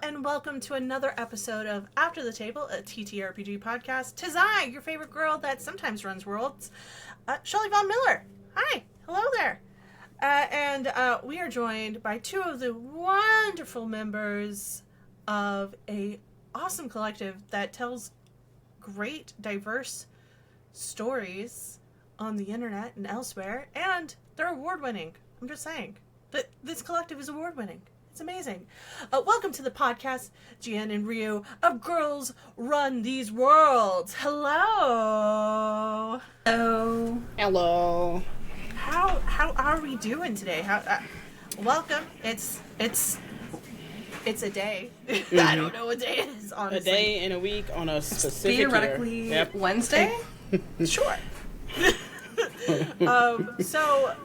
and welcome to another episode of After the Table, a TTRPG podcast. 'Tis I, your favorite girl that sometimes runs worlds, Shelly Von Miller. Hi, hello there. And we are joined by two of the wonderful members of a awesome collective that tells great, diverse stories on the internet and elsewhere, and they're award-winning. I'm just saying. But this collective is award-winning. It's amazing. Welcome to the podcast, Jien and Ryu of Girls Run These Worlds. Hello. Hello. Hello. How are we doing today? Welcome. It's a day. Mm-hmm. I don't know what day it is, honestly. A day and a week on a specific Theoretically, year. Yep. Wednesday? Sure. So,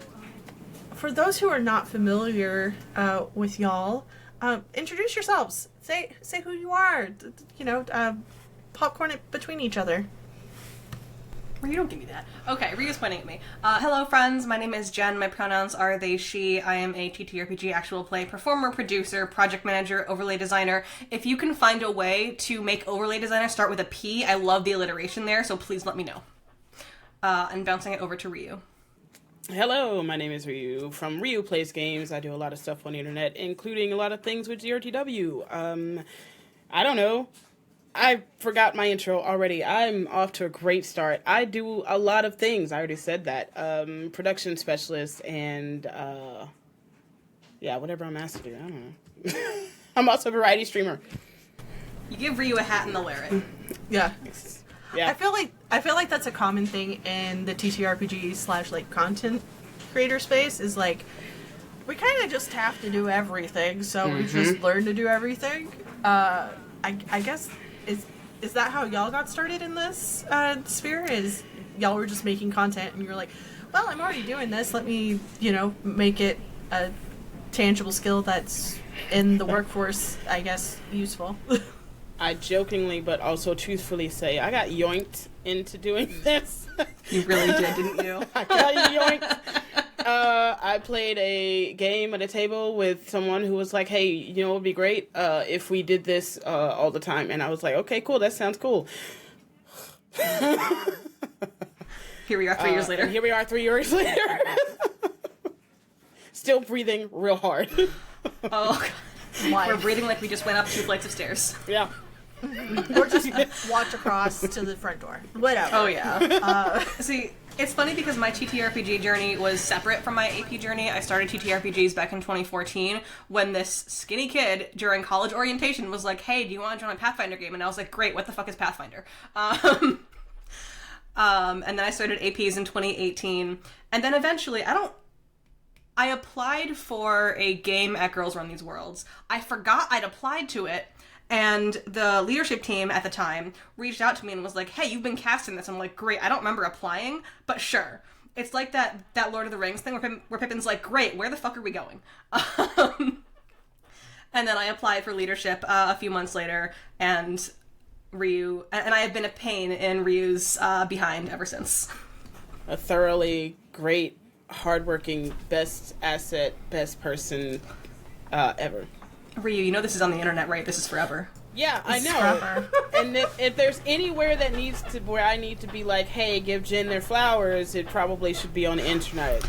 for those who are not familiar with y'all, introduce yourselves. Say who you are. Popcorn it between each other. You don't give me that. Okay, Ryu's pointing at me. Hello, friends. My name is Jen. My pronouns are they, she. I am a TTRPG actual play performer, producer, project manager, overlay designer. If you can find a way to make overlay designer start with a P, I love the alliteration there, so please let me know. And bouncing it over to Ryu. Hello, my name is Ryu from Ryu Plays Games. I do a lot of stuff on the internet, including a lot of things with GRTW. I don't know. I forgot my intro already. I'm off to a great start. I do a lot of things. I already said that. Production specialist and, whatever I'm asked to do. I don't know. I'm also a variety streamer. You give Ryu a hat and they'll wear it. Yeah. Yeah. I feel like that's a common thing in the TTRPG / content creator space is like we kind of just have to do everything, so we just learn to do everything. I guess is that how y'all got started in this sphere? Is y'all were just making content and you're like, well, I'm already doing this. Let me make it a tangible skill that's in the workforce. I guess useful. I jokingly but also truthfully say I got yoinked into doing this. You really did, didn't you? I got yoinked. I played a game at a table with someone who was like, hey, it would be great if we did this all the time. And I was like, okay, cool, that sounds cool. Here we are 3 years later. Here we are 3 years later. Still breathing real hard. Oh, God. We're breathing like we just went up 2 flights of stairs. Yeah. Or just walked across to the front door. Whatever. Oh, yeah. See, it's funny because my TTRPG journey was separate from my AP journey. I started TTRPGs back in 2014 when this skinny kid during college orientation was like, hey, do you want to join a Pathfinder game? And I was like, great, what the fuck is Pathfinder? And then I started APs in 2018. And then eventually, I applied for a game at Girls Run These Worlds. I forgot I'd applied to it. And the leadership team at the time reached out to me and was like, hey, you've been cast in this. I'm like, great, I don't remember applying, but sure. It's like that Lord of the Rings thing where Pippin's like, great, where the fuck are we going? And then I applied for leadership a few months later, and Ryu, and I have been a pain in Ryu's behind ever since. A thoroughly great, hardworking, best asset, best person ever. Ryu, this is on the internet, right? This is forever. Yeah, I know. And if there's anywhere where I need to be like, hey, give Jen their flowers, it probably should be on the internet,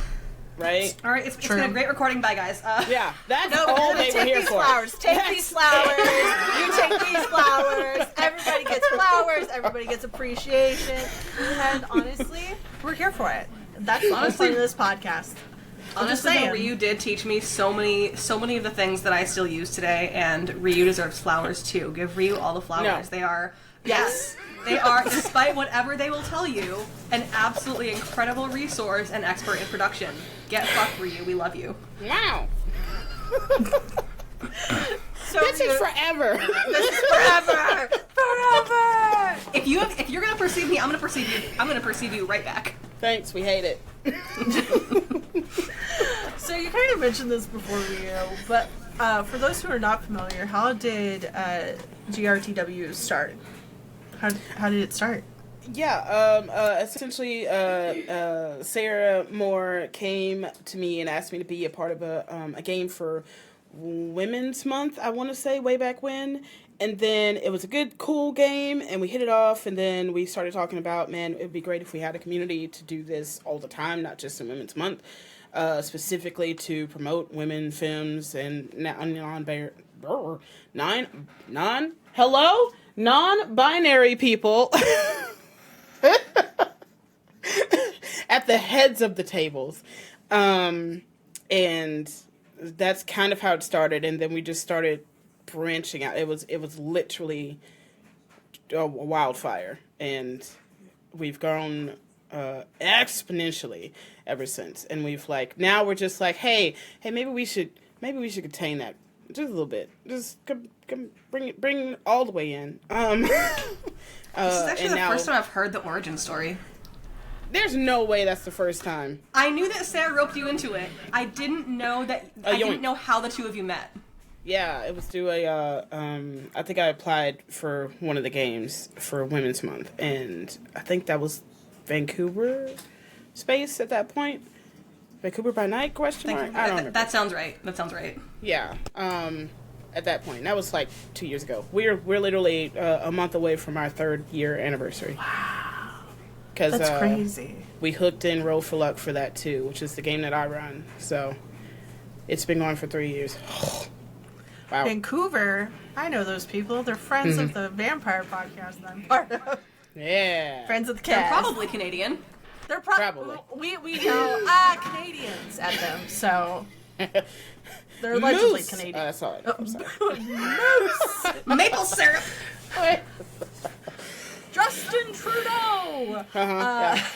right? All right, it's been a great recording. Bye, guys. Yeah, that's all they were here for. Take these flowers. You take these flowers. Everybody gets flowers. Everybody gets appreciation. And honestly, we're here for it. That's honestly this podcast. Honestly, Ryu did teach me so many of the things that I still use today, and Ryu deserves flowers too. Give Ryu all the flowers. No. They are, yes, they are, despite whatever they will tell you, an absolutely incredible resource and expert in production. Get fucked, Ryu. We love you. Wow. So this is forever. This is forever. Forever. If you're gonna perceive me, I'm gonna perceive you. I'm gonna perceive you right back. Thanks. We hate it. So you kind of mentioned this before, Ryu, but for those who are not familiar, how did GRTW start? How did it start? Yeah, essentially, Sarah Moore came to me and asked me to be a part of a game for Women's Month, I want to say, way back when. And then it was a good, cool game, and we hit it off, and then we started talking about, man, it would be great if we had a community to do this all the time, not just in Women's Month, specifically to promote women films and non-binary people at the heads of the tables. And that's kind of how it started, and then we just started branching out. It was literally a wildfire, and we've grown exponentially ever since. And we've now we're just hey, maybe we should contain that just a little bit. Just come bring it all the way in. This is actually the first time I've heard the origin story. There's no way that's the first time. I knew that Sarah roped you into it. I didn't know that. I didn't know how the two of you met. Yeah, it was through I think I applied for one of the games for Women's Month, and I think that was Vancouver space at that point. Vancouver by Night, question mark? I don't remember. That sounds right. Yeah, at that point. That was 2 years ago. We're literally a month away from our 3rd year anniversary. Wow. That's crazy. We hooked in Roll for Luck for that too, which is the game that I run. So it's been going for 3 years. Wow. Vancouver, I know those people. They're friends of the vampire podcast that I'm part of. Yeah. Friends of the cast. They're probably Canadian. They're probably. We know Canadians at them, so they're allegedly Moose. Canadian. That's all right. I'm sorry. Moose! Maple syrup. Justin Trudeau! Yeah.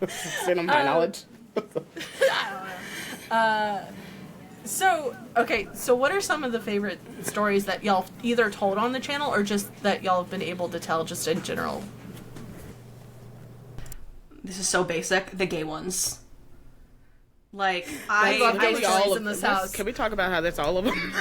Sit on my knowledge. I don't know. So what are some of the favorite stories that y'all either told on the channel or just that y'all have been able to tell just in general? This is so basic. The gay ones. I love gay stories in this house. Can we talk about how that's all of them?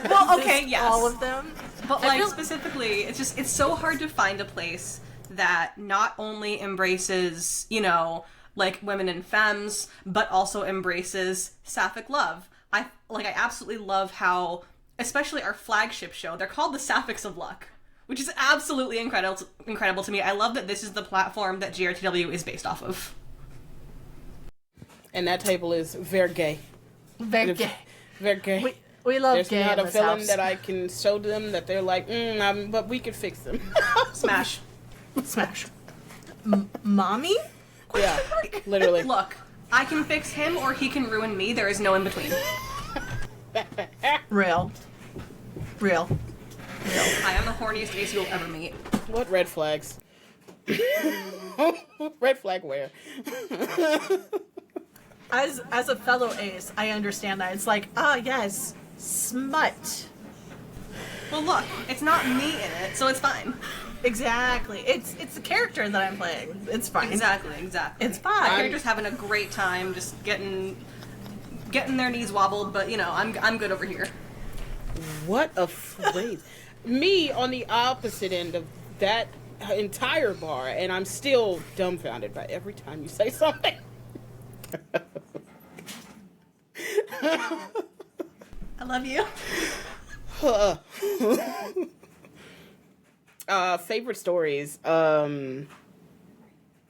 Well, okay, yes. All of them? But specifically, it's so hard to find a place that not only embraces, women and femmes, but also embraces sapphic love. I absolutely love how, especially our flagship show, they're called the Sapphics of Luck, which is absolutely incredible to me. I love that this is the platform that GRTW is based off of. And that table is very gay. Very gay. Very gay. We love There's gay not in a this villain house. that I can show them that they're but we could fix them. Smash. Smash. Mommy? Yeah, literally. Look, I can fix him or he can ruin me. There is no in between. Real. I am the horniest ace you'll ever meet. What red flags? Red flag where? As a fellow ace, I understand that. It's yes, smut. Well, look, it's not me in it, so it's fine. Exactly. It's the character that I'm playing. It's fine. Exactly. It's My fine. character's having a great time, just getting their knees wobbled, but I'm good over here. What a phrase. Me on the opposite end of that entire bar, and I'm still dumbfounded by every time you say something. I love you. Favorite stories.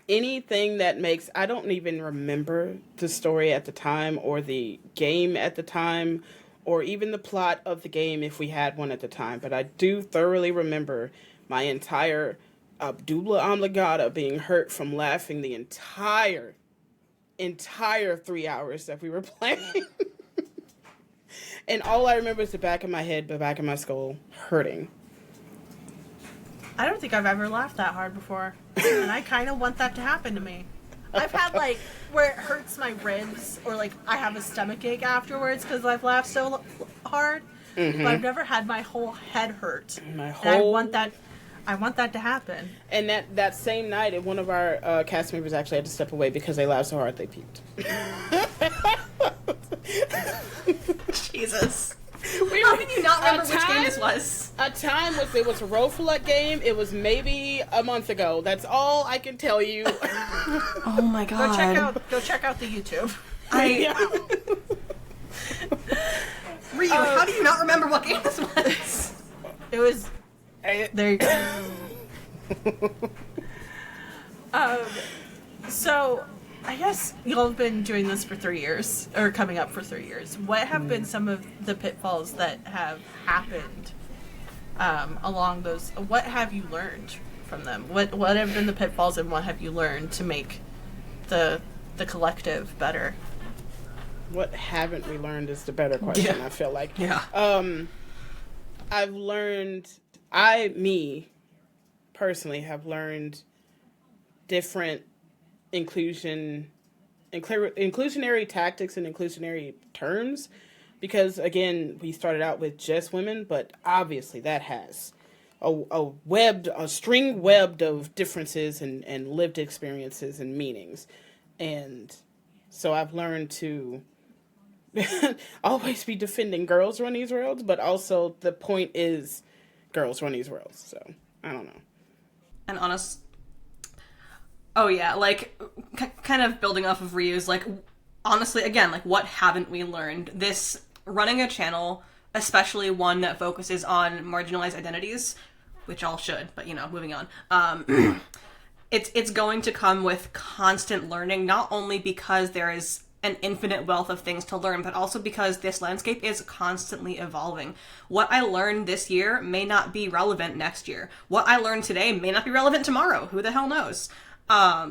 Anything that makes... I don't even remember the story at the time or the game at the time or even the plot of the game if we had one at the time. But I do thoroughly remember my entire Abdullah Amlagada being hurt from laughing the entire 3 hours that we were playing. And all I remember is the back of my head, the back of my skull hurting. I don't think I've ever laughed that hard before. And I kind of want that to happen to me. I've had, where it hurts my ribs, or, I have a stomachache afterwards because I've laughed so hard. Mm-hmm. But I've never had my whole head hurt. And I want that to happen. And that same night, one of our cast members actually had to step away because they laughed so hard they puked. Jesus. How can you not remember which game this was? It was a Roll for Luck game. It was maybe a month ago. That's all I can tell you. Oh my god. Go check out the YouTube. Ryu, how do you not remember what game this was? It was... There you go. So, I guess y'all have been doing this for 3 years, or coming up for 3 years. What have been some of the pitfalls that have happened along those? What have you learned from them? What have been the pitfalls, and what have you learned to make the collective better? What haven't we learned is the better question, I feel like. Yeah. I've learned, me personally, have learned different inclusionary tactics and inclusionary terms, because again, we started out with just women, but obviously that has a string webbed of differences and lived experiences and meanings. And so I've learned to always be defending girls run these worlds, but also the point is girls run these worlds. So I don't know. And oh yeah, like kind of building off of Ryu's, like honestly, again, like what haven't we learned? This running a channel, especially one that focuses on marginalized identities, which all should, but moving on. It's going to come with constant learning, not only because there is an infinite wealth of things to learn, but also because this landscape is constantly evolving. What I learned this year may not be relevant next year. What I learned today may not be relevant tomorrow. Who the hell knows? But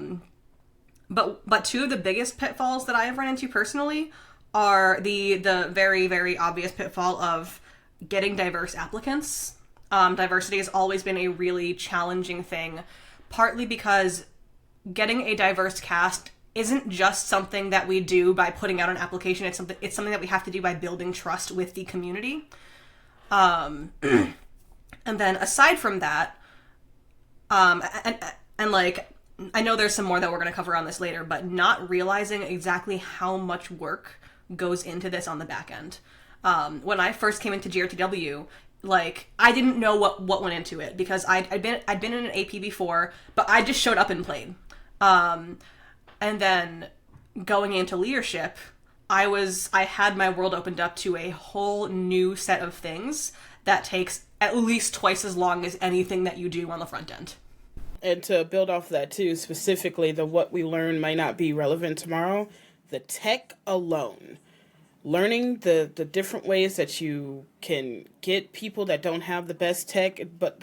two of the biggest pitfalls that I have run into personally are the very, very obvious pitfall of getting diverse applicants. Diversity has always been a really challenging thing, partly because getting a diverse cast isn't just something that we do by putting out an application. It's something that we have to do by building trust with the community. And then aside from that, and like, I know there's some more that we're going to cover on this later, but not realizing exactly how much work goes into this on the back end. When I first came into GRTW, like, I didn't know what went into it, because I'd been in an AP before, but I just showed up and played. And then going into leadership, I had my world opened up to a whole new set of things that takes at least twice as long as anything that you do on the front end. And to build off of that too, specifically the what we learn might not be relevant tomorrow, the tech alone. Learning the different ways that you can get people that don't have the best tech, but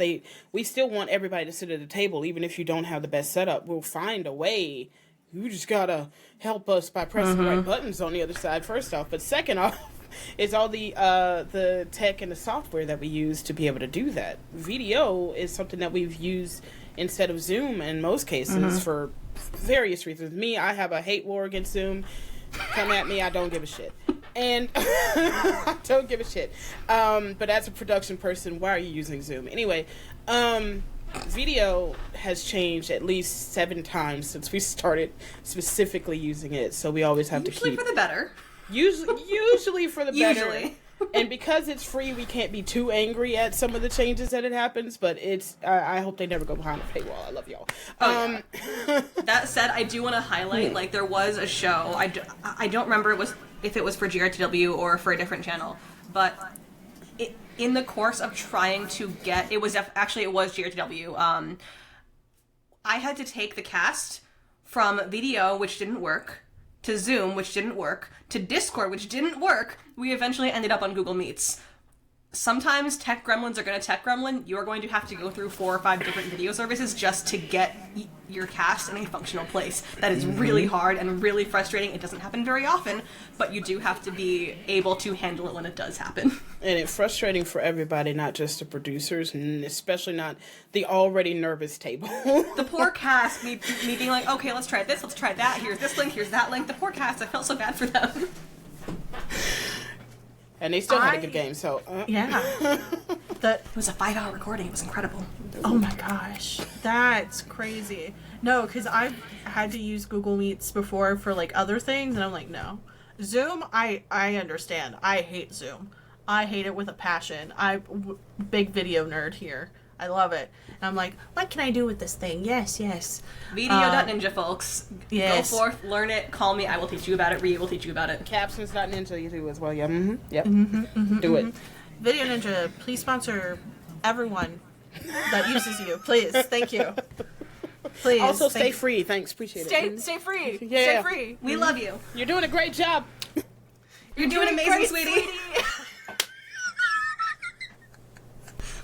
we still want everybody to sit at the table, even if you don't have the best setup. We'll find a way. You just gotta help us by pressing the right buttons on the other side, first off. But second off, is all the tech and the software that we use to be able to do that. VDO is something that we've used instead of Zoom in most cases for various reasons. Me, I have a hate war against Zoom. Come at me, I don't give a shit. And I don't give a shit. But as a production person, why are you using Zoom? Anyway, video has changed at least 7 times since we started specifically using it. So we always have to keep... Usually for the better. Usually for the better. Usually. And because it's free, we can't be too angry at some of the changes that it happens, but it's I hope they never go behind a paywall. I love y'all. Yeah. That said, I do want to highlight, like, there was a show, I don't remember if it was for GRTW or for a different channel, but in the course of trying to get, it was GRTW, I had to take the cast from video, which didn't work, to Zoom, which didn't work, to Discord, which didn't work. We eventually ended up on Google Meets. Sometimes tech gremlins are going to tech gremlin. You're going to have to go through 4 or 5 different video services just to get your cast in a functional place. That is really hard and really frustrating. It doesn't happen very often, but you do have to be able to handle it when it does happen. And it's frustrating for everybody, not just the producers, and especially not the already nervous table. The poor cast, me being like, okay, let's try this, let's try that, here's this link, here's that link. The poor cast, I felt so bad for them. And they still had a good game, so... Yeah. It was a 5-hour recording. It was incredible. Oh my gosh. That's crazy. No, because I've had to use Google Meets before for, like, other things, and I'm like, no. Zoom, I understand. I hate Zoom. I hate it with a passion. Big video nerd here. I love it. And I'm like, what can I do with this thing? Yes. Video.ninja, folks. Yes. Go forth, learn it, call me, I will teach you about it, Ryu will teach you about it. Captions.ninja you do as well, yeah. Mm-hmm. Yep. Do it. Video Ninja, please sponsor everyone that uses you. Please. Thank you. Please. Also, stay free. Thanks. Appreciate it. Stay free. Yeah. Stay free. We love you. You're doing a great job. You're doing amazing, great, sweetie.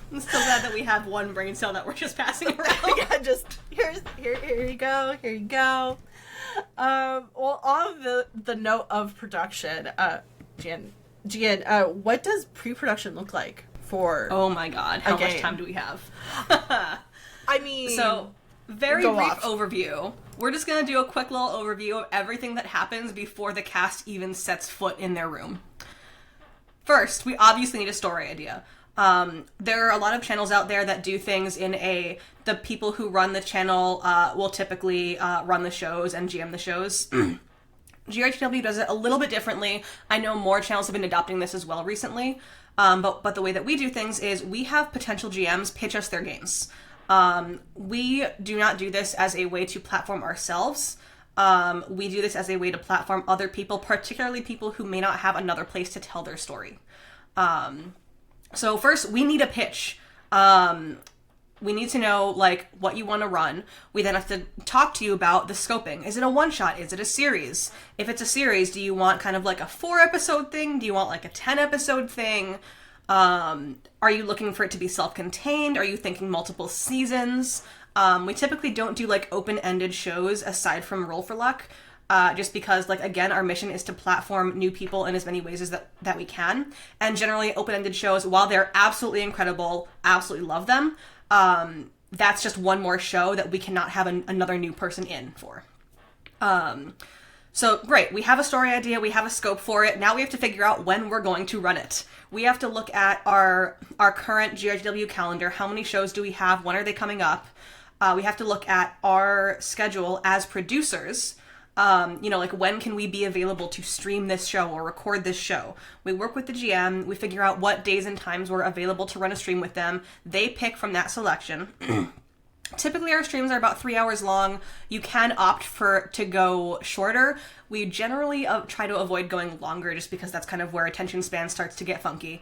I'm so glad that we have one brain cell that we're just passing around. Yeah, just here you go. Here you go. Well, on the note of production, Jien, what does pre-production look like for? Oh my god, how much game? time do we have? I mean, So, very Go brief off. overview. We're just gonna do a quick little overview of everything that happens before the cast even sets foot in their room. First, we obviously need a story idea. There are a lot of channels out there that do things in the people who run the channel will typically run the shows and GM the shows. GRTW does it a little bit differently. I know more channels have been adopting this as well recently. But the way that we do things is we have potential GMs pitch us their games. We do not do this as a way to platform ourselves. We do this as a way to platform other people, particularly people who may not have another place to tell their story. So first, we need a pitch. We need to know, like, what you want to run. We then have to talk to you about the scoping. Is it a one-shot? Is it a series? If it's a series, do you want kind of like a 4-episode thing? Do you want like a 10-episode thing? Are you looking for it to be self-contained? Are you thinking multiple seasons? We typically don't do, like, open-ended shows aside from Roll for Luck. Just because, like, again, our mission is to platform new people in as many ways as that we can. And generally, open-ended shows, while they're absolutely incredible, absolutely love them, that's just one more show that we cannot have another new person in for. So, great, we have a story idea, we have a scope for it, now we have to figure out when we're going to run it. We have to look at our current GRTW calendar, how many shows do we have, when are they coming up? We have to look at our schedule as producers. Like, when can we be available to stream this show or record this show? We work with the GM, we figure out what days and times we're available to run a stream with them. They pick from that selection. Typically, our streams are about 3 hours long. You can opt to go shorter. We generally try to avoid going longer just because that's kind of where attention span starts to get funky.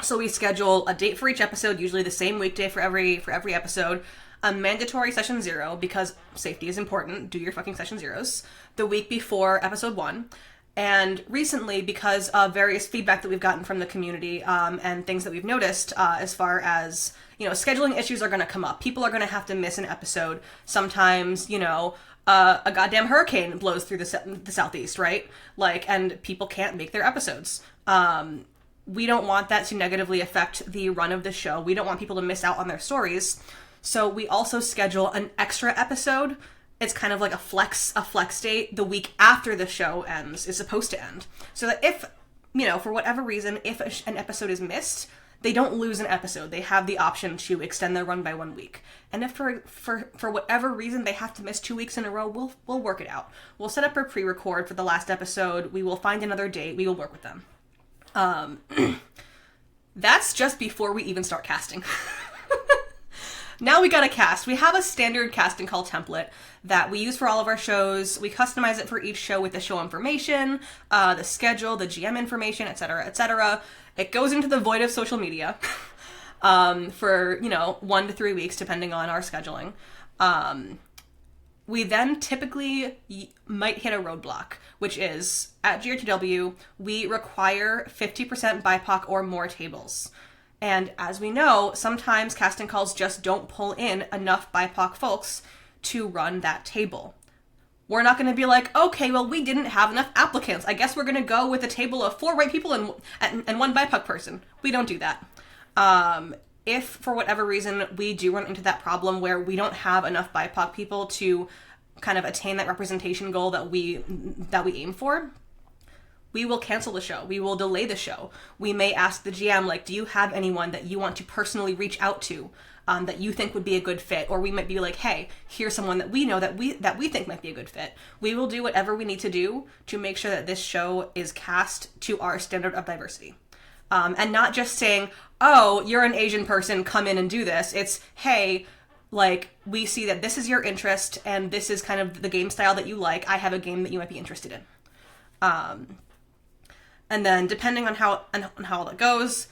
So we schedule a date for each episode, usually the same weekday for every episode. A mandatory session 0, because safety is important. Do your fucking session 0s. The week before episode 1. And recently, because of various feedback that we've gotten from the community and things that we've noticed as far as, scheduling issues are going to come up. People are going to have to miss an episode. Sometimes, a goddamn hurricane blows through the southeast, right? And people can't make their episodes. We don't want that to negatively affect the run of the show. We don't want people to miss out on their stories. So we also schedule an extra episode. It's kind of like a flex date the week after the show is supposed to end. So that if, for whatever reason, if an episode is missed, they don't lose an episode. They have the option to extend their run by 1 week. And if for whatever reason they have to miss 2 weeks in a row, we'll work it out. We'll set up a pre-record for the last episode. We will find another date. We will work with them. That's just before we even start casting. Now we gotta cast. We have a standard casting call template that we use for all of our shows. We customize it for each show with the show information, the schedule, the GM information, etc., etc. It goes into the void of social media for, 1 to 3 weeks, depending on our scheduling. We then typically might hit a roadblock, which is, at GRTW, we require 50% BIPOC or more tables. And as we know, sometimes casting calls just don't pull in enough BIPOC folks to run that table. We're not going to be like, okay, well, we didn't have enough applicants. I guess we're going to go with a table of 4 white people and 1 BIPOC person. We don't do that. If, for whatever reason, we do run into that problem where we don't have enough BIPOC people to kind of attain that representation goal that we aim for, we will cancel the show. We will delay the show. We may ask the GM, do you have anyone that you want to personally reach out to that you think would be a good fit? Or we might be like, hey, here's someone that we know that we think might be a good fit. We will do whatever we need to do to make sure that this show is cast to our standard of diversity. And not just saying, oh, you're an Asian person, come in and do this. It's, hey, like, we see that this is your interest and this is kind of the game style that you like. I have a game that you might be interested in. And then depending on how that goes,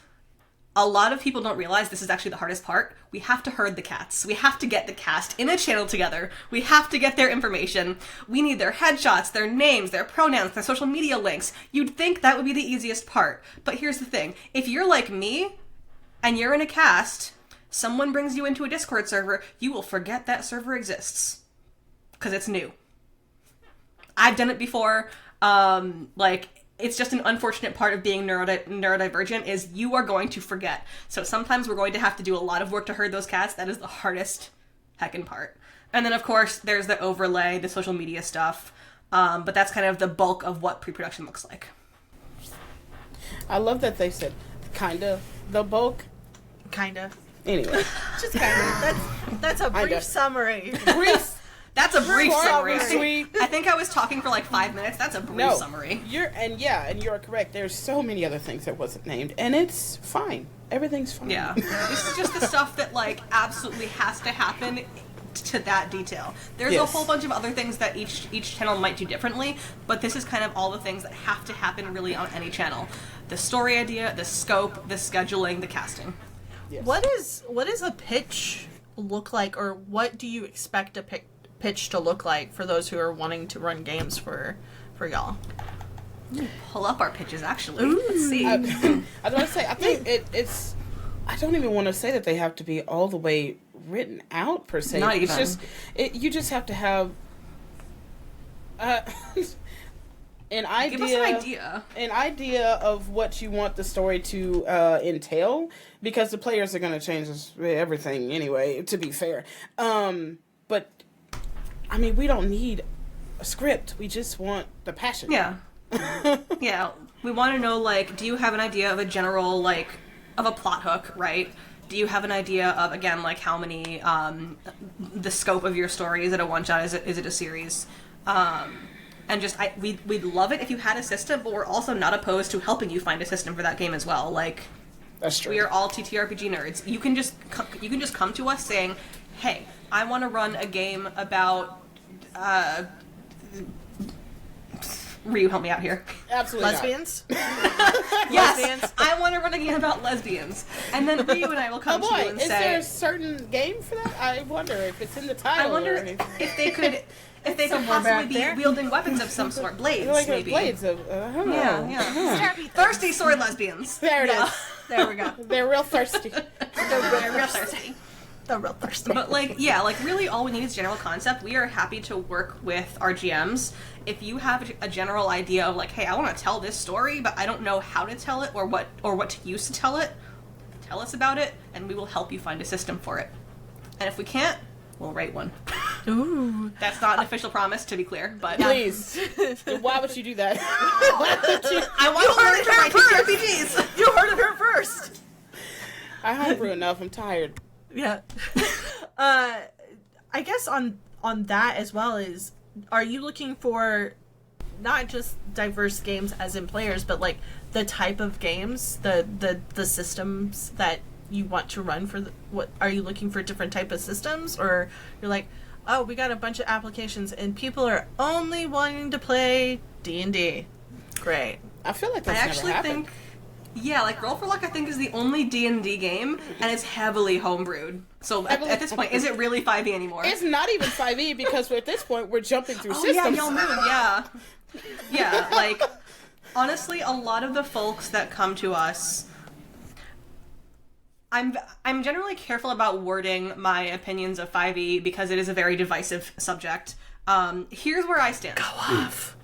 a lot of people don't realize this is actually the hardest part. We have to herd the cats. We have to get the cast in a channel together. We have to get their information. We need their headshots, their names, their pronouns, their social media links. You'd think that would be the easiest part. But here's the thing. If you're like me and you're in a cast, someone brings you into a Discord server, you will forget that server exists. Because it's new. I've done it before. It's just an unfortunate part of being neurodivergent is you are going to forget. So sometimes we're going to have to do a lot of work to herd those cats. That is the hardest heckin' part. And then, of course, there's the overlay, the social media stuff. But that's kind of the bulk of what pre-production looks like. I love that they said kind of the bulk. Kind of. Anyway. Just kind of. That's a brief summary. That's a brief summary. Sweet. I think I was talking for like 5 minutes. That's a brief summary. You're correct. There's so many other things that wasn't named, and it's fine. Everything's fine. Yeah. This is just the stuff that like absolutely has to happen to that detail. There's a whole bunch of other things that each channel might do differently, but this is kind of all the things that have to happen really on any channel. The story idea, the scope, the scheduling, the casting. Yes. What is a pitch look like, or what do you expect a pitch to look like for those who are wanting to run games for y'all? Pull up our pitches, actually. Let's see. I was going to say, I think it's... I don't even want to say that they have to be all the way written out, per se. Not even. It's just, you just have to have an idea. Give us an idea. An idea of what you want the story to entail, because the players are going to change everything anyway, to be fair. But, I mean, we don't need a script. We just want the passion. Yeah. Yeah. We want to know, like, do you have an idea of a general, like, of a plot hook, right? Do you have an idea of, again, like, how many, the scope of your story? Is it a one-shot? Is it a series? And just, we'd love it if you had a system, but we're also not opposed to helping you find a system for that game as well. Like, that's true. We are all TTRPG nerds. You can just come to us saying, hey, I want to run a game about, Ryu, help me out here. Absolutely Lesbians? Yes, Lesbians? I want to run a game about lesbians. And then Ryu and I will come to you and is say... Is there a certain game for that? I wonder if it's in the title. I wonder or anything. if they could possibly be wielding weapons of some sort. Blades, Like maybe. blades of... I don't know. Yeah. Thirsty sword lesbians. There it is. There we go. They're real thirsty. They're real thirsty. They're real thirsty. But, like, yeah, like, really all we need is general concept. We are happy to work with our GMs. If you have a general idea of, like, hey, I want to tell this story, but I don't know how to tell it or what to use to tell it, tell us about it, and we will help you find a system for it. And if we can't, we'll write one. Ooh. That's not an official promise, to be clear, but... Please. Why would you do that? I want to learn from my TTRPGs! You heard of her first! I homebrew enough. I'm tired. Yeah. I guess on that as well is, are you looking for not just diverse games as in players, but like the type of games, the systems that you want to run for what are you looking for different type of systems, or you're like, oh, we got a bunch of applications and people are only wanting to play D&D. Great. I feel like that's I actually never happened. think... Yeah, like, Roll for Luck, I think, is the only D&D game, and it's heavily homebrewed. So, at this point, is it really 5e anymore? It's not even 5e, because at this point, we're jumping through systems. Yeah, y'all moved, yeah. Yeah, like, honestly, a lot of the folks that come to us... I'm generally careful about wording my opinions of 5e, because it is a very divisive subject. Here's where I stand. Go off.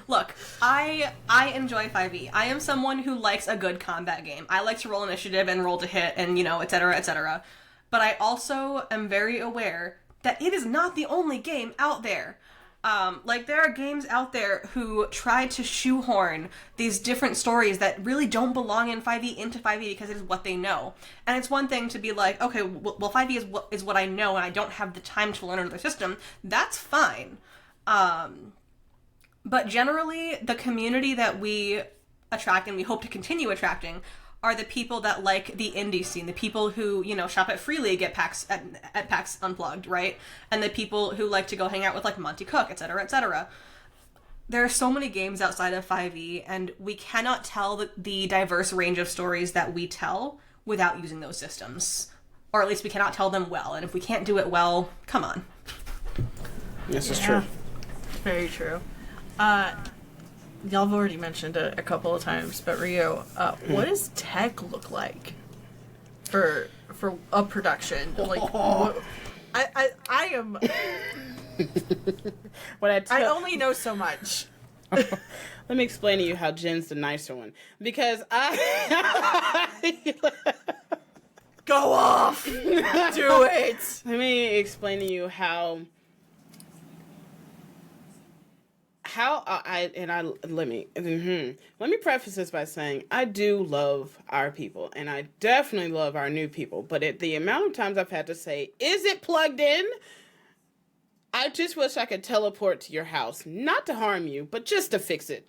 Look, I enjoy 5e. I am someone who likes a good combat game. I like to roll initiative and roll to hit and, et cetera, et cetera. But I also am very aware that it is not the only game out there. Like, there are games out there who try to shoehorn these different stories that really don't belong in 5e into 5e because it is what they know. And it's one thing to be like, okay, well 5e is what I know and I don't have the time to learn another system. That's fine. But generally, the community that we attract and we hope to continue attracting are the people that like the indie scene, the people who, you know, shop at Free League at PAX Unplugged, right? And the people who like to go hang out with like Monty Cook, etc., etc. There are so many games outside of 5e, and we cannot tell the diverse range of stories that we tell without using those systems. Or at least we cannot tell them well, and if we can't do it well, come on. This is true. Very true. Y'all have already mentioned it a couple of times, but Ryu, what does tech look like for a production? Like, what, I am. I only know so much. Let me explain to you how Jen's the nicer one, because Go off. Do it. Let me explain to you how let me preface this by saying I do love our people, and I definitely love our new people, but the amount of times I've had to say, is it plugged in? I just wish I could teleport to your house, not to harm you, but just to fix it.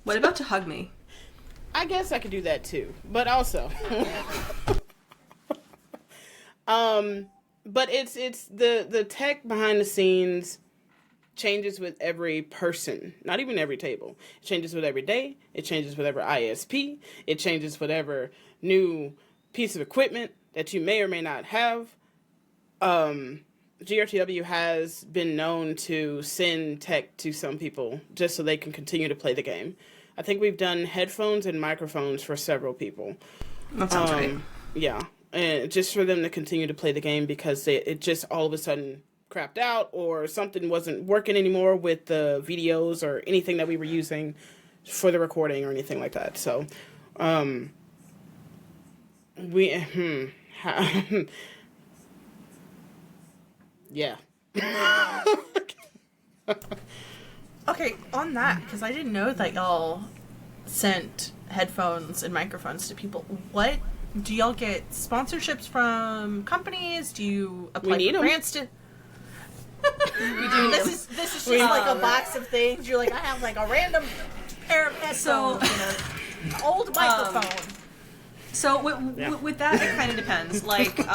What about to hug me? I guess I could do that too, but also, but it's the tech behind the scenes changes with every person, not even every table. It changes with every day. It changes with every ISP. It changes with every new piece of equipment that you may or may not have. GRTW has been known to send tech to some people just so they can continue to play the game. I think we've done headphones and microphones for several people. That sounds right. Yeah, and just for them to continue to play the game because it just all of a sudden crapped out or something wasn't working anymore with the videos or anything that we were using for the recording or anything like that. So, yeah. Okay, on that, because I didn't know that y'all sent headphones and microphones to people. What do y'all get sponsorships from companies? Do you apply for grants to? We do. This is just like a box of things. You're like, I have like a random pair of headphones and an old microphone. So with that, it kind of depends. Like,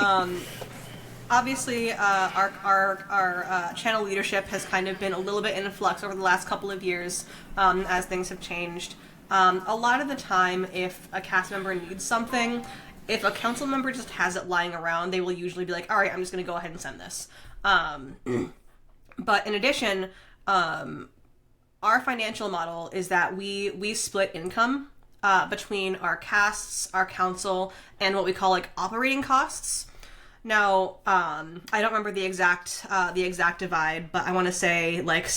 obviously, our channel leadership has kind of been a little bit in flux over the last couple of years as things have changed. A lot of the time, if a cast member needs something, if a council member just has it lying around, they will usually be like, all right, I'm just going to go ahead and send this. But in addition, our financial model is that we split income between our casts, our council, and what we call like operating costs. Now, I don't remember the exact divide, but I want to say like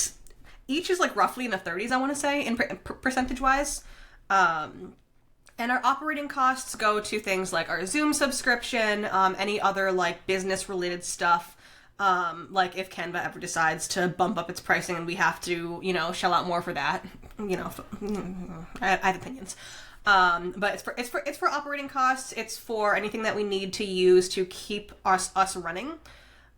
each is like roughly in the 30s. I want to say in percentage wise. And our operating costs go to things like our Zoom subscription, any other like business related stuff. Like if Canva ever decides to bump up its pricing and we have to, you know, shell out more for that, you know, I have opinions. But it's for operating costs. It's for anything that we need to use to keep us running.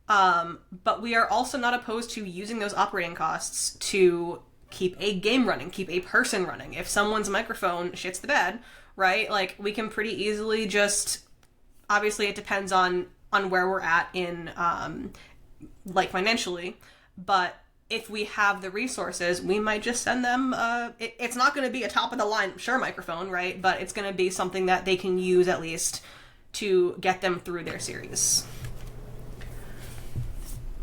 But we are also not opposed to using those operating costs to keep a game running, keep a person running. If someone's microphone shits the bed, right? Like we can pretty easily just, obviously it depends on where we're at in, like financially, but if we have the resources, we might just send them, it's not going to be a top of the line, sure, microphone, right? But it's going to be something that they can use at least to get them through their series.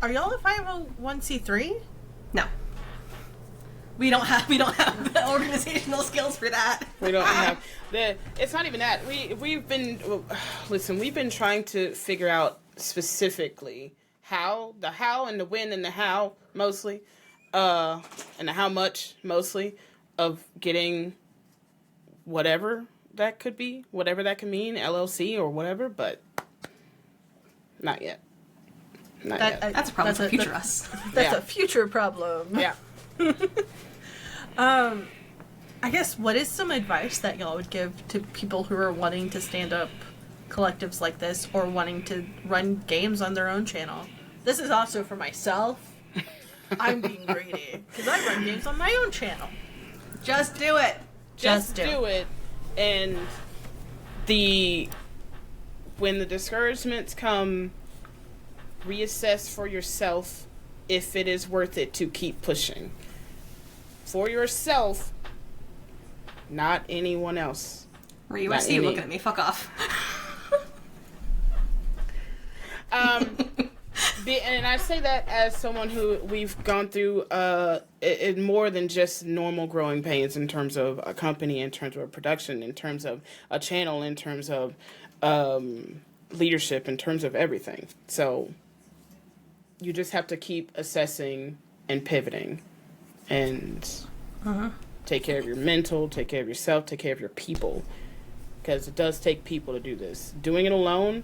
Are y'all a 501c3? No. We don't have the organizational skills for that. We don't have it's not even that. We've been trying to figure out specifically how and the when and the how mostly, and the how much mostly of getting whatever that could be, whatever that can mean, LLC or whatever, but not yet. Not yet. That's a problem for future us. That's a future problem. Yeah. I guess what is some advice that y'all would give to people who are wanting to stand up collectives like this or wanting to run games on their own channel? This is also for myself. I'm being greedy because I run games on my own channel. Just do it. Just do it. And when the discouragements come, reassess for yourself if it is worth it to keep pushing. For yourself, not anyone else. Ryu, I see you looking at me. Fuck off. And I say that as someone who we've gone through it more than just normal growing pains in terms of a company, in terms of a production, in terms of a channel, in terms of leadership, in terms of everything. So you just have to keep assessing and pivoting and take care of your mental, take care of yourself, take care of your people. Because it does take people to do this. Doing it alone,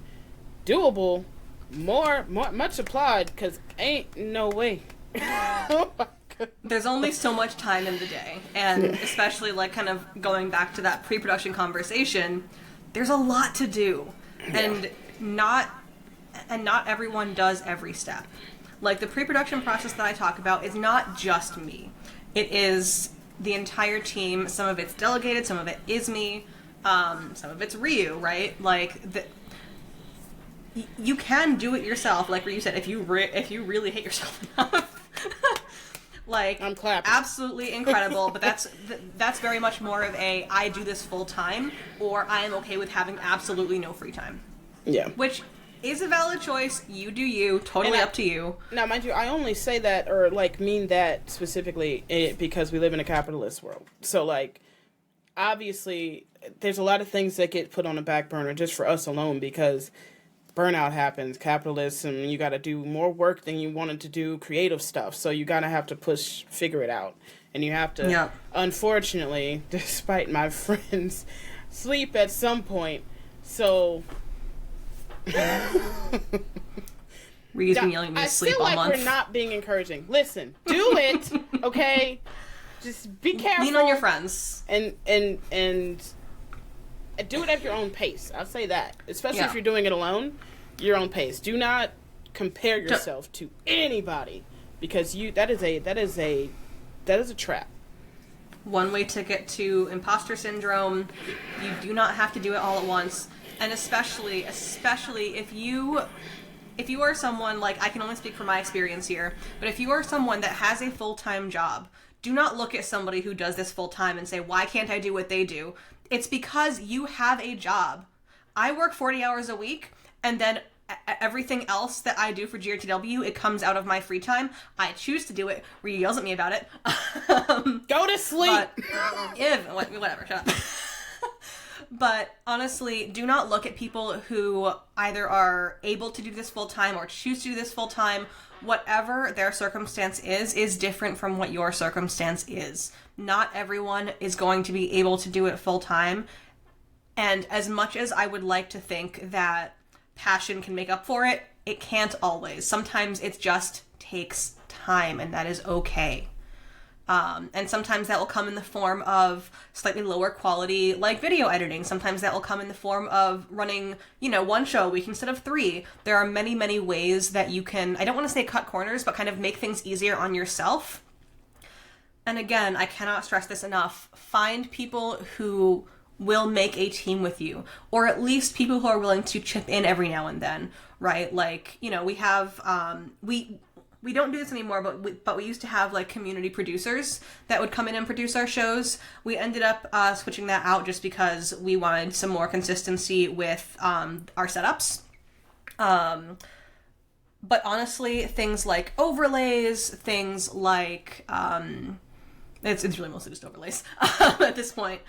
doable, much applaud, because ain't no way. Oh my God. There's only so much time in the day, and especially like kind of going back to that pre-production conversation, there's a lot to do, and not everyone does every step. Like the pre-production process that I talk about is not just me. It is the entire team. Some of it's delegated, some of it is me, some of it's Ryu, right? Like you can do it yourself, like Ryu said, if you really hate yourself enough. Like, I'm clapping. Absolutely incredible, but that's very much more of a I do this full time, or I am okay with having absolutely no free time. Yeah. Which is a valid choice. You do you. Totally up to you. Now, mind you, I only say that or like mean that specifically because we live in a capitalist world. So like, obviously, there's a lot of things that get put on the back burner just for us alone because burnout happens, capitalism, you got to do more work than you wanted to do, creative stuff. So you got to have to figure it out. And you have to, unfortunately, despite my friends, sleep at some point. So Ryu's been yelling at me to sleep all month. I feel like we're not being encouraging. Listen, do it, okay? Just be careful. Lean on your friends. And do it at your own pace. I'll say that. Especially if you're doing it alone, your own pace. Do not compare yourself to anybody because that is a trap. One-way ticket to imposter syndrome. You do not have to do it all at once. And especially if you are someone, like, I can only speak from my experience here, but if you are someone that has a full-time job, do not look at somebody who does this full-time and say, why can't I do what they do? It's because you have a job. I work 40 hours a week, and then everything else that I do for GRTW, it comes out of my free time. I choose to do it. Ryu yells at me about it. Go to sleep! Whatever, shut up. But honestly, do not look at people who either are able to do this full-time or choose to do this full-time. Whatever their circumstance is different from what your circumstance is. Not everyone is going to be able to do it full-time. And as much as I would like to think that passion can make up for it, it can't always. Sometimes it just takes time, and that is okay. And sometimes that will come in the form of slightly lower quality, like video editing. Sometimes that will come in the form of running, one show a week instead of 3. There are many, many ways that you can, I don't want to say cut corners, but kind of make things easier on yourself. And again, I cannot stress this enough. Find people who will make a team with you, or at least people who are willing to chip in every now and then, right? Like, we have, we don't do this anymore, but we used to have like community producers that would come in and produce our shows. We ended up switching that out just because we wanted some more consistency with our setups. But honestly, things like overlays, things like it's really mostly just overlays at this point.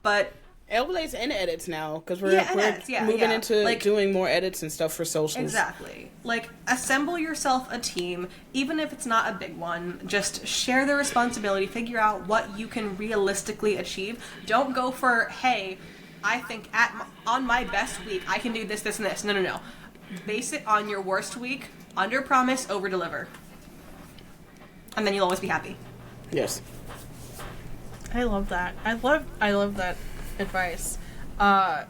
But overlays and edits now, because we're moving into like, doing more edits and stuff for socials. Exactly. Like, assemble yourself a team, even if it's not a big one. Just share the responsibility, figure out what you can realistically achieve. Don't go for, hey, I think on my best week, I can do this, this, and this. No. Base it on your worst week, under promise, over deliver. And then you'll always be happy. Yes. I love that. I love that advice. I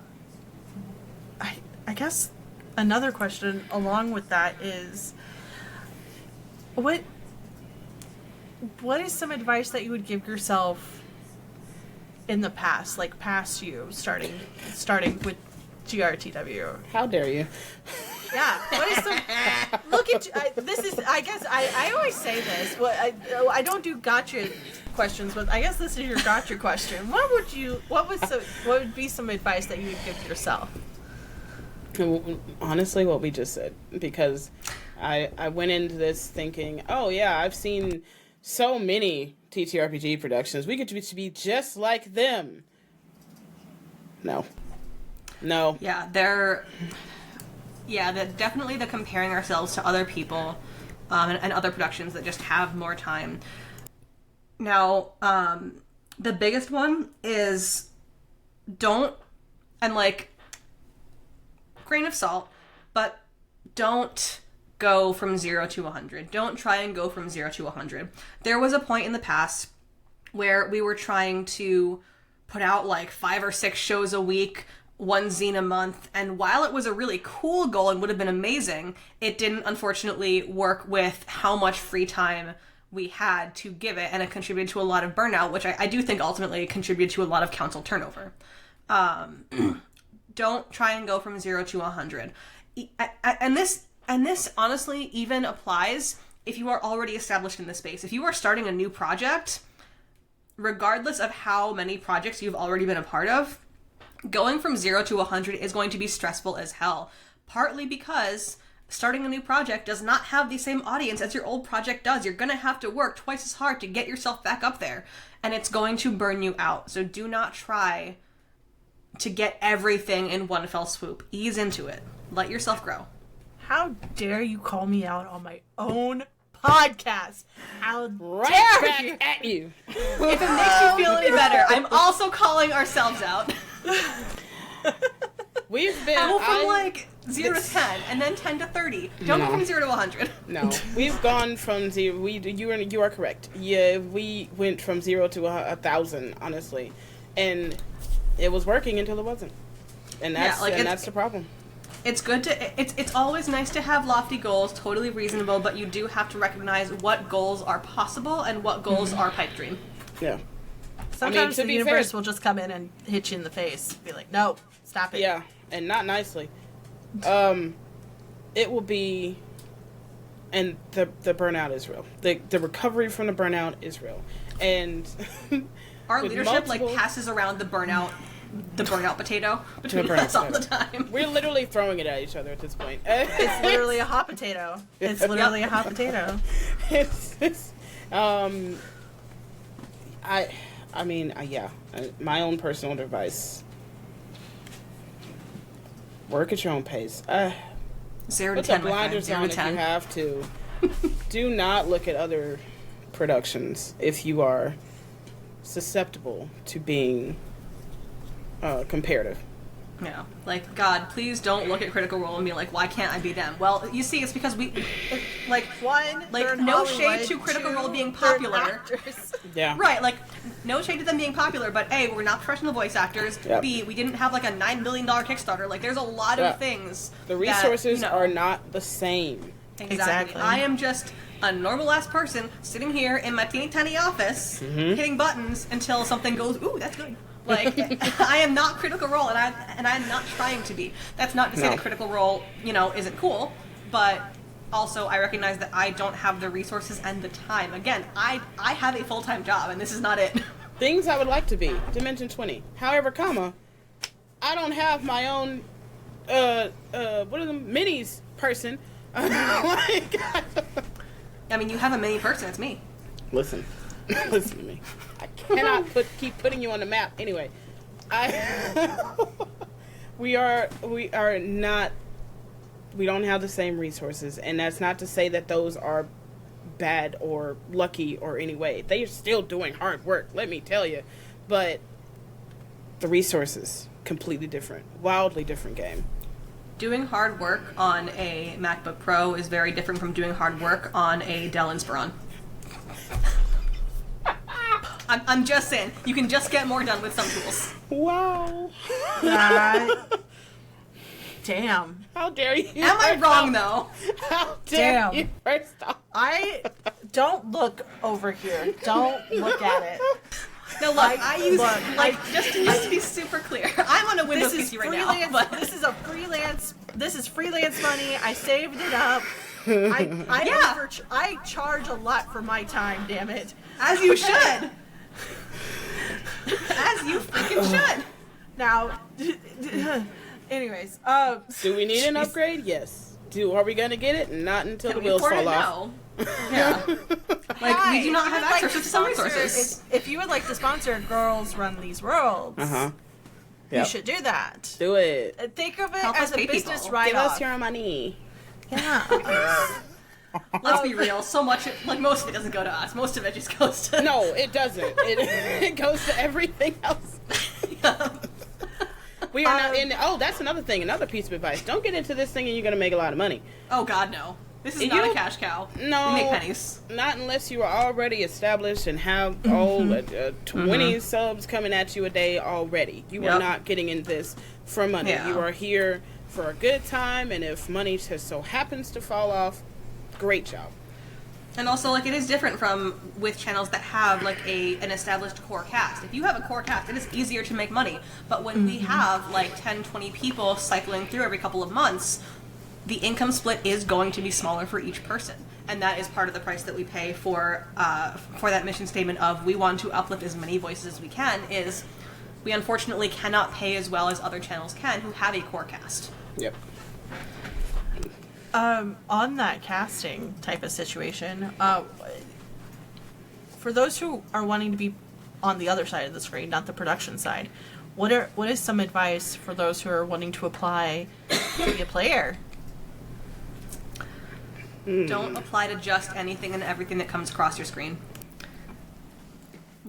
guess another question along with that is what is some advice that you would give yourself in the past, like past you, starting with GRTW? How dare you? Yeah. What is some? Look at this is. I guess I always say this. I don't do gotcha questions, but I guess this is your gotcha question. What would be some advice that you would give yourself? Honestly, what we just said, because I went into this thinking, oh yeah, I've seen so many TTRPG productions. We get to be just like them. No. Definitely the comparing ourselves to other people and other productions that just have more time. Now, the biggest one is don't, and like, grain of salt, but don't go from 0 to 100. Don't try and go from 0 to 100. There was a point in the past where we were trying to put out like 5 or 6 shows a week, 1 zine a month, and while it was a really cool goal and would have been amazing, it didn't unfortunately work with how much free time we had to give it, and it contributed to a lot of burnout, which I do think ultimately contributed to a lot of council turnover. Don't try and go from 0 to 100. And this honestly even applies if you are already established in the space. If you are starting a new project, regardless of how many projects you've already been a part of, going from 0 to 100 is going to be stressful as hell. Partly because starting a new project does not have the same audience as your old project does. You're going to have to work twice as hard to get yourself back up there, and it's going to burn you out. So do not try to get everything in one fell swoop. Ease into it. Let yourself grow. How dare you call me out on my own podcast? How Right dare back you? at you. If it makes you feel any better, I'm also calling ourselves out. We've been Go from like 0 to 10, and then 10 to 30. Don't go from 0 to 100. No, we've gone from 0. You are correct. Yeah, we went from 0 to 1,000, honestly, and it was working until it wasn't, and that's the problem. It's good to. It's always nice to have lofty goals, totally reasonable, but you do have to recognize what goals are possible and what goals are pipe dream. Yeah. Sometimes the universe will just come in and hit you in the face. Be like, no, stop it. Yeah, and not nicely. It will be, and the burnout is real. The recovery from the burnout is real, and our leadership passes around the burnout potato between us all the time. We're literally throwing it at each other at this point. It's literally a hot potato. It's literally a hot potato. My own personal advice: work at your own pace. 0 to put 10. the blinders on if you have to. Do not look at other productions if you are susceptible to being comparative. Yeah, like, God, please don't look at Critical Role and be like, why can't I be them? Well, you see, it's because no shade to Critical Role being popular. Yeah. Right, like, no shade to them being popular, but A, we're not professional voice actors. Yep. B, we didn't have like a $9 million Kickstarter. Like, there's a lot of things. The resources are not the same. Exactly. I am just a normal ass person sitting here in my teeny tiny office, hitting buttons until something goes, ooh, that's good. Like, I am not Critical Role, and I'm not trying to be. That's not to say that Critical Role, isn't cool, but also I recognize that I don't have the resources and the time. Again, I have a full-time job, and this is not it. Things I would like to be, Dimension 20. However, I don't have my own, what are them, minis person. I mean, you have a mini person, it's me. Listen to me. I cannot keep putting you on the map. Anyway, we don't have the same resources, and that's not to say that those are bad or lucky or any way. They are still doing hard work, let me tell you. But the resources, completely different, wildly different game. Doing hard work on a MacBook Pro is very different from doing hard work on a Dell Inspiron. I'm just saying, you can just get more done with some tools. Wow. Damn. How dare you? Am I wrong, though? How dare you? First off. Don't look over here. Don't look at it. No, look, just to be super clear, I'm on a Windows PC right now. But This is freelance money. I saved it up. I charge a lot for my time. Damn it. As you should. As you freaking should. Now, anyways, do we need an upgrade? Yes. Are we gonna get it? Not until the wheels fall off. No. Yeah. We do not have access to some resources. If you would like to sponsor Girls Run These Worlds, you should do that. Do it. Think of it as a business write-off. Give us your money. Yeah. Let's be real. So much, most of it doesn't go to us. Most of it just goes to. No, it doesn't. It goes to everything else. We are not in. Oh, that's another thing. Another piece of advice. Don't get into this thing and you're going to make a lot of money. Oh God, no. This is not a cash cow. No, we make pennies. Not unless you are already established and have 20 subs coming at you a day already. You are not getting in this for money. Yeah. You are here for a good time, and if money just so happens to fall off, great job. And also, it is different from with channels that have an established core cast. If you have a core cast, it is easier to make money. But when we have 10, 20 people cycling through every couple of months, the income split is going to be smaller for each person. And that is part of the price that we pay for that mission statement of we want to uplift as many voices as we can, is we unfortunately cannot pay as well as other channels can who have a core cast. Yep. On that casting type of situation, for those who are wanting to be on the other side of the screen, not the production side, what is some advice for those who are wanting to apply to be a player? Don't apply to just anything and everything that comes across your screen.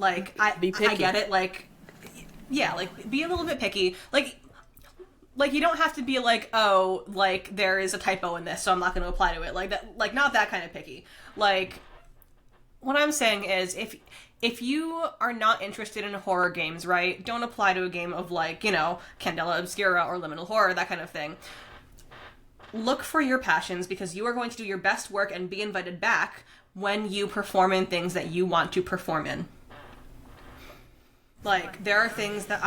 I get it. Be a little bit picky. You don't have to be there is a typo in this, so I'm not going to apply to it. Not that kind of picky. What I'm saying is, if you are not interested in horror games, right, don't apply to a game of Candela Obscura or Liminal Horror, that kind of thing. Look for your passions, because you are going to do your best work and be invited back when you perform in things that you want to perform in. There are things that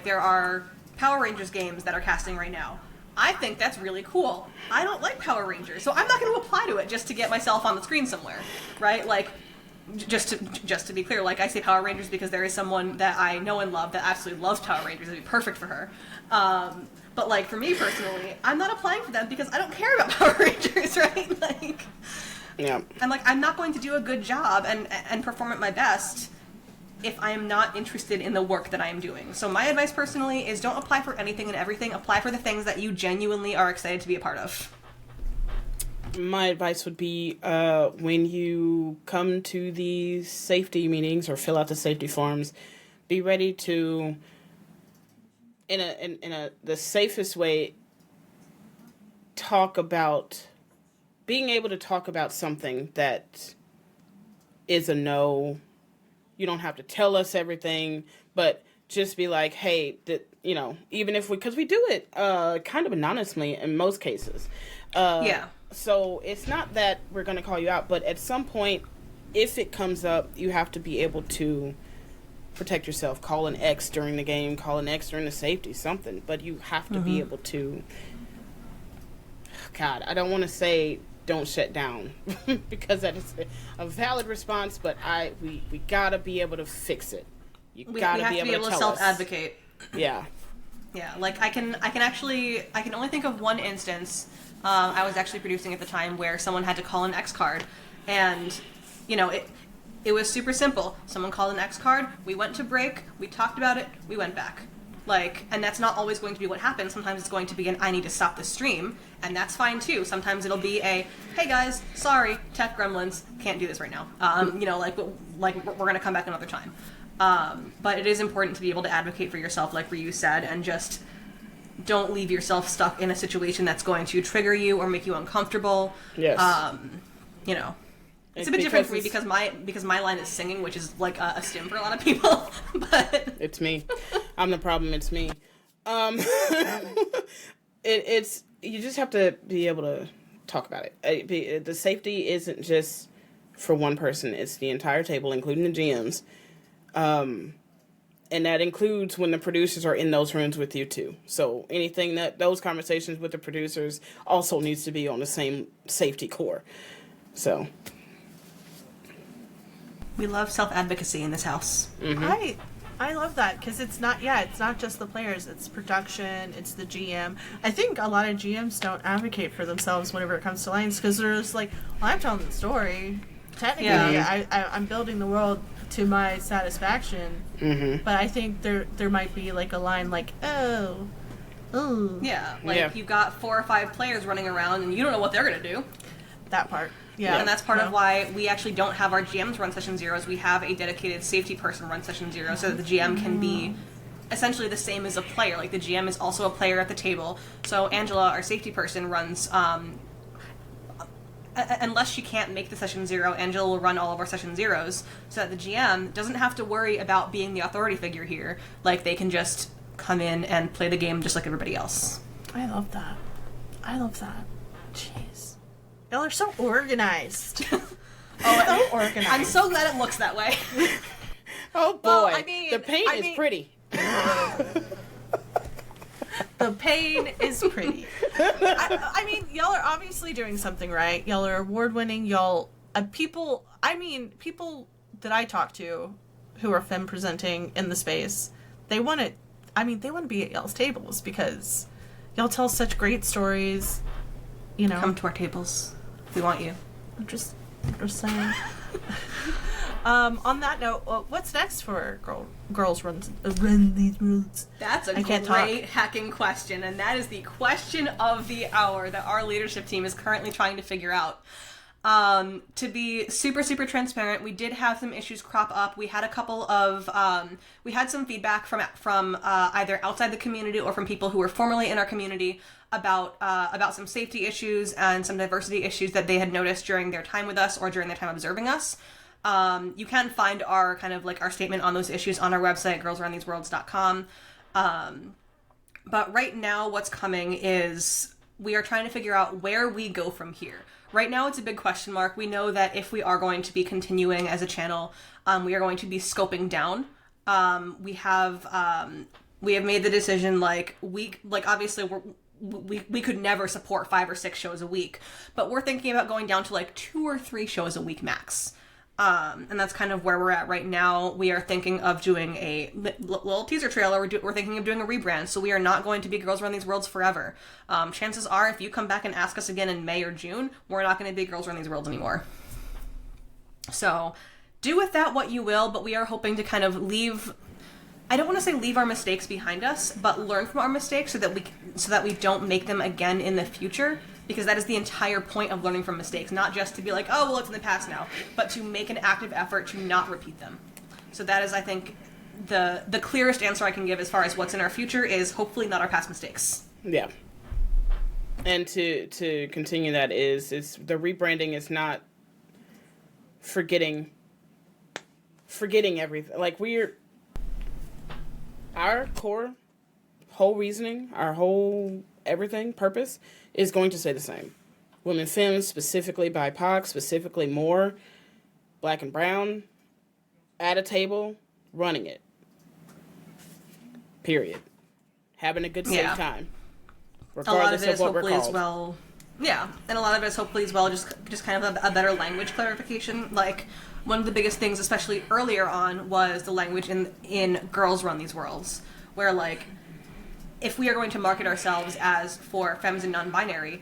there are Power Rangers games that are casting right now. I think that's really cool. I don't like Power Rangers, so I'm not going to apply to it just to get myself on the screen somewhere, right? Just to be clear, I say Power Rangers because there is someone that I know and love that absolutely loves Power Rangers. It'd be perfect for her. But for me personally, I'm not applying for them because I don't care about Power Rangers, right? Yeah. And I'm not going to do a good job and perform at my best if I am not interested in the work that I am doing. So my advice personally is don't apply for anything and everything. Apply for the things that you genuinely are excited to be a part of. My advice would be when you come to these safety meetings or fill out the safety forms, be ready to, the safest way, being able to talk about something that is a no. You don't have to tell us everything, but just be like, hey, even if because we do it kind of anonymously in most cases. Yeah. So it's not that we're going to call you out, but at some point, if it comes up, you have to be able to protect yourself. Call an X during the game, call an X during the safety, something. But you have to be able to, God, I don't want to say don't shut down because that is a valid response, but we gotta be able to fix it. We have to be able to self-advocate. Yeah. Yeah, I can only think of one instance. I was actually producing at the time where someone had to call an X card, and it was super simple. Someone called an X card, we went to break, we talked about it, we went back. And that's not always going to be what happens. Sometimes it's going to be I need to stop the stream, and that's fine too. Sometimes it'll be hey guys, sorry, tech gremlins, can't do this right now. We're gonna come back another time. But it is important to be able to advocate for yourself, like Ryu said, and just don't leave yourself stuck in a situation that's going to trigger you or make you uncomfortable. Yes. It's a bit different for me because my line is singing, which is a stim for a lot of people. But it's me. I'm the problem. It's me. It's you just have to be able to talk about it. The safety isn't just for one person. It's the entire table, including the GMs. And that includes when the producers are in those rooms with you too. So anything that those conversations with the producers also needs to be on the same safety core. So we love self-advocacy in this house. Mm-hmm. I love that because it's not just the players, it's production, it's the GM. I think a lot of GMs don't advocate for themselves whenever it comes to lines because they're just like, well, I'm telling the story. Technically, I'm building the world to my satisfaction, but I think there might be like a line like, oh. Yeah, you got 4 or 5 players running around and you don't know what they're going to do. That part. Yeah. And that's part of why we actually don't have our GMs run session zeros. We have a dedicated safety person run session zero so that the GM can be essentially the same as a player. Like the GM is also a player at the table. So Angela, our safety person, runs unless she can't make the session zero, Angela will run all of our session zeros so that the GM doesn't have to worry about being the authority figure here. Like, they can just come in and play the game just like everybody else. I love that. Jeez. Y'all are so organized. So organized. I'm so glad it looks that way. Oh, boy. Well, I mean, the paint is pretty. The pain is pretty. I mean, y'all are obviously doing something right. Y'all are award-winning. Y'all, people that I talk to who are femme presenting in the space, they want to be at y'all's tables because y'all tell such great stories, you know. Come to our tables. We want you. I'm just saying. On that note, what's next for Girls Run These Worlds? That's a great hacking question, and that is the question of the hour that our leadership team is currently trying to figure out. To be super, super transparent, we did have some issues crop up. We had a couple of, we had some feedback from either outside the community or from people who were formerly in our community about some safety issues and some diversity issues that they had noticed during their time with us or during their time observing us. You can find our kind of like our statement on those issues on our website, girlsaroundtheseworlds.com. But right now what's coming is we are trying to figure out where we go from here. Right now it's a big question mark. We know that if we are going to be continuing as a channel, we are going to be scoping down. We have made the decision obviously we could never support 5 or 6 shows a week, but we're thinking about going down to like 2 or 3 shows a week max. And that's kind of where we're at right now. We are thinking of doing a little teaser trailer. We're thinking of doing a rebrand. So we are not going to be Girls Run These Worlds forever. Chances are, if you come back and ask us again in May or June, we're not going to be Girls Run These Worlds anymore. So do with that what you will, but we are hoping to kind of leave... I don't want to say leave our mistakes behind us, but learn from our mistakes so that we don't make them again in the future. Because that is the entire point of learning from mistakes, not just to be like, oh, well, it's in the past now, but to make an active effort to not repeat them. So that is, I think, the clearest answer I can give as far as what's in our future is hopefully not our past mistakes. Yeah. And to continue that is the rebranding is not forgetting everything. Like our core, whole reasoning, our whole everything, purpose, is going to stay the same. Women, femmes, specifically BIPOC, specifically more, black and brown, at a table, running it. Period. Having a good safe time. Regardless of what we're called. Yeah, and a lot of it is hopefully as well just kind of a better language clarification. Like, one of the biggest things, especially earlier on, was the language in Girls Run These Worlds, where, like, if we are going to market ourselves as for femmes and non-binary,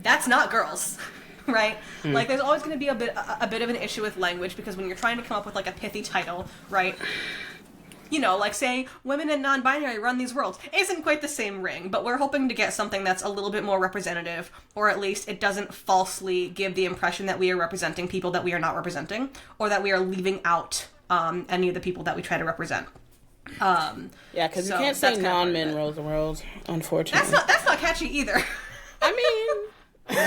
that's not girls, right? Like, there's always going to be a bit of an issue with language, because when you're trying to come up with, like, a pithy title, right, you know, like saying women and non-binary run these worlds isn't quite the same ring, but we're hoping to get something that's a little bit more representative, or at least it doesn't falsely give the impression that we are representing people that we are not representing, or that we are leaving out any of the people that we try to represent. Yeah, because you can't say non-men rule the world, unfortunately. That's not catchy either. I mean,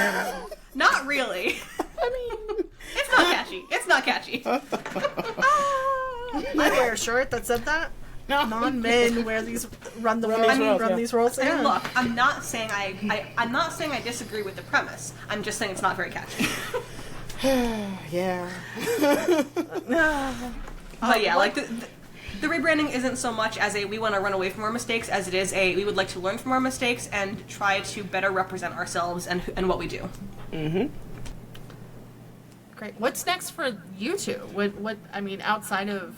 not really. I mean, it's not catchy. I wear a shirt that said that. No. Non-men run these roles. And look, I'm not saying I disagree with the premise. I'm just saying it's not very catchy. Yeah. But yeah, like the rebranding isn't so much as a we want to run away from our mistakes as it is a we would like to learn from our mistakes and try to better represent ourselves and what we do. Mm-hmm. Great. What's next for you two? What I mean, outside of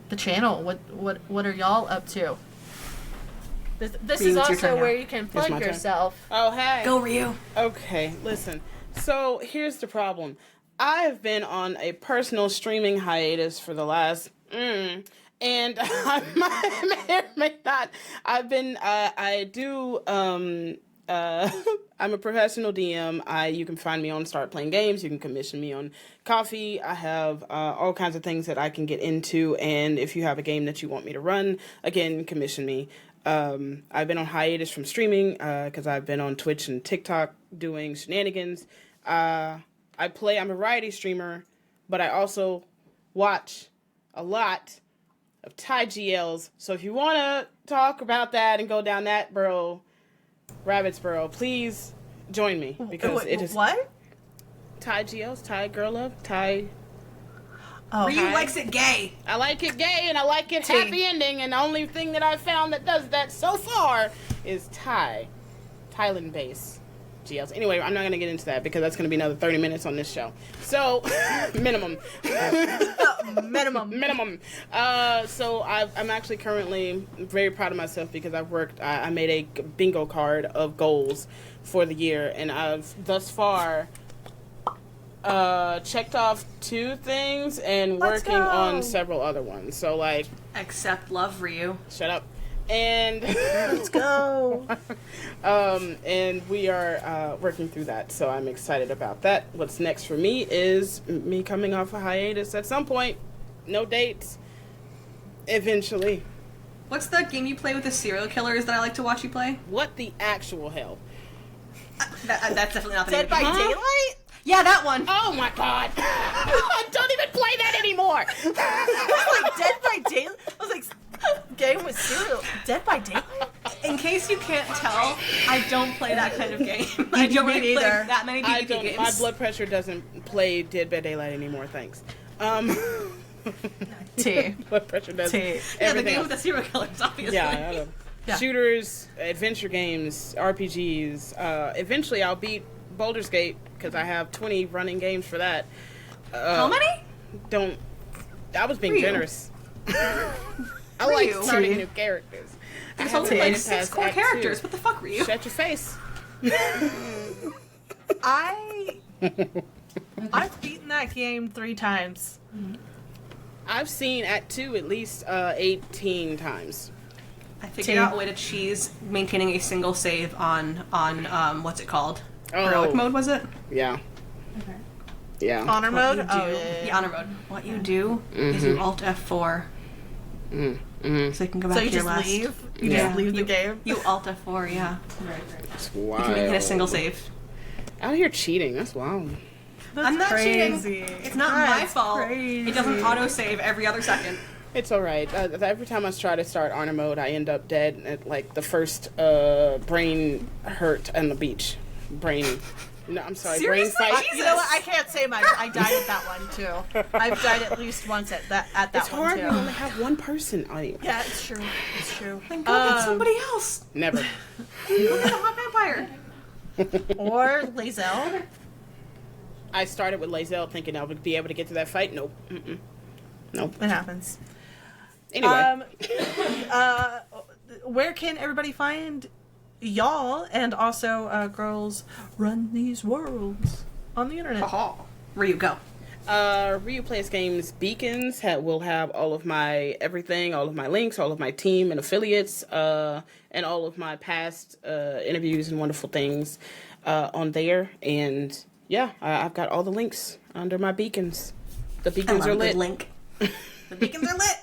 the channel, what are y'all up to? This is also where you can plug yourself. Oh, hey. Go, Ryu. Okay, listen. So here's the problem. I've been on a personal streaming hiatus for the last and I may or may not. I've been I'm a professional DM. You can find me on Start Playing Games. You can commission me on Coffee. I have all kinds of things that I can get into, and if you have a game that you want me to run, again, commission me. I've been on hiatus from streaming because I've been on Twitch and TikTok doing shenanigans. I'm a variety streamer, but I also watch a lot of Thai GLs. So if you want to talk about that and go down that rabbit's burrow, please join me because it is what? Thai GLs, Thai girl love, Thai. Oh, Ryu likes it gay. I like it gay and I like it happy ending, and the only thing that I've found that does that so far is Thailand based GLs. Anyway, I'm not going to get into that because that's going to be another 30 minutes on this show. So, minimum. Minimum. So I'm actually currently very proud of myself because I made a bingo card of goals for the year, and I've thus far checked off 2 things and working on several other ones. So like, accept love, Ryu. Shut up. And let's go. And we are working through that, so I'm excited about that. What's next for me is me coming off a hiatus at some point. No dates. Eventually. What's the game you play with the serial killers that I like to watch you play? What the actual hell? That's definitely not the Dead by Daylight? Yeah, that one. Oh my god. I don't even play that anymore. I was like, Dead by Daylight? I was like, game with cereal. Dead by Daylight? In case you can't tell, I don't play that kind of game. I don't really play that many PvP games. My blood pressure doesn't play Dead by Daylight anymore, thanks. Blood pressure doesn't. Yeah, the game with the serial killers, obviously. Yeah, I know. Yeah. Shooters, adventure games, RPGs. Eventually I'll beat Baldur's Gate because I have 20 running games for that. How many? I was being generous. I like starting new characters. There's only like 6 core characters. What the fuck, Ryu? Shut your face. I've beaten that game 3 times. I've seen Act 2 at least 18 times. I figured out a way to cheese maintaining a single save on what's it called? Heroic mode, was it? Yeah. Okay. Yeah. Honor mode? Yeah, honor mode. What you do is you Alt F4. So you can go back to your last. You just leave the game? You Alt F4, yeah. That's wild. You can maintain a single save. Out here cheating, that's wild. I'm not crazy. cheating. It's not my fault. Crazy. It doesn't auto-save every other second. It's alright. Every time I try to start honor mode, I end up dead at like the first brain hurt on the beach. No, I'm sorry. Seriously? Brain fight. You know what? I can't say much. I died at that one too. I've died at least once at that It's one hard too. when you only have one person on you. Yeah, it's true. It's true. Then go get somebody else. Never. Go get a hot vampire. Or Lae'zel. I started with Lae'zel thinking I would be able to get to that fight. Nope. Nope. It happens. Anyway. Where can everybody find y'all and also Girls Run These Worlds on the internet? Ryu, go. Ryu Plays Games Beacons will have all of my everything, all of my links, all of my team and affiliates, and all of my past interviews and wonderful things on there. And yeah, I've got all the links under my beacons. The beacons are lit. Link. The beacons are lit.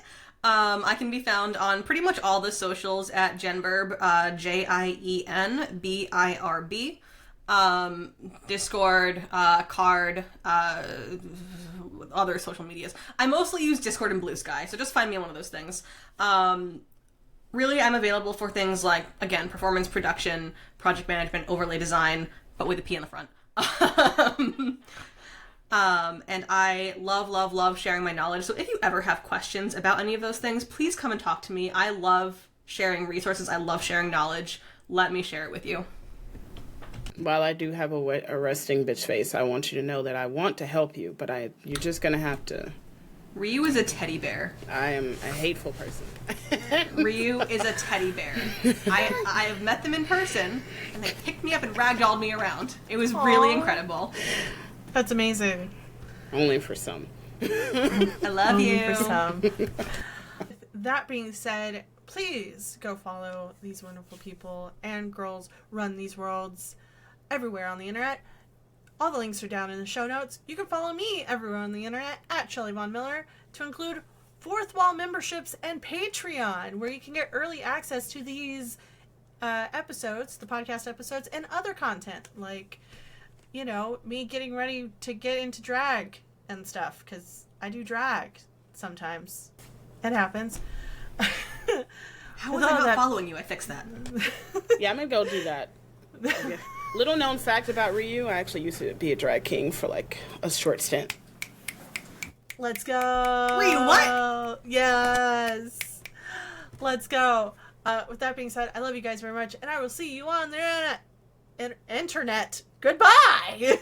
I can be found on pretty much all the socials at Jenbirb, JIENBIRB. Discord, Card, other social medias. I mostly use Discord and Blue Sky, so just find me on one of those things. Really, I'm available for things like, again, performance production, project management, overlay design, but with a P in the front. And I love sharing my knowledge. So if you ever have questions about any of those things, please come and talk to me. I love sharing resources. I love sharing knowledge. Let me share it with you. While I do have a resting bitch face, I want you to know that I want to help you, but you're just gonna have to. Ryu is a teddy bear. I am a hateful person. Ryu is a teddy bear. I have met them in person, and they picked me up and ragdolled me around. It was really incredible. That's amazing. Only for some. I love you. For some. That being said, please go follow these wonderful people and girls run these worlds everywhere on the internet. All the links are down in the show notes. You can follow me everywhere on the internet at Shelly Von Miller, to include Fourth Wall memberships and Patreon, where you can get early access to these episodes, the podcast episodes, and other content, like, you know, me getting ready to get into drag and stuff, because I do drag sometimes. It happens. How was I not following you? I fixed that. Yeah, I'm gonna go do that. Okay. Little known fact about Ryu, I actually used to be a drag king for like a short stint. Let's go. Ryu, what? Yes. Let's go. With that being said, I love you guys very much, and I will see you on the internet. Goodbye.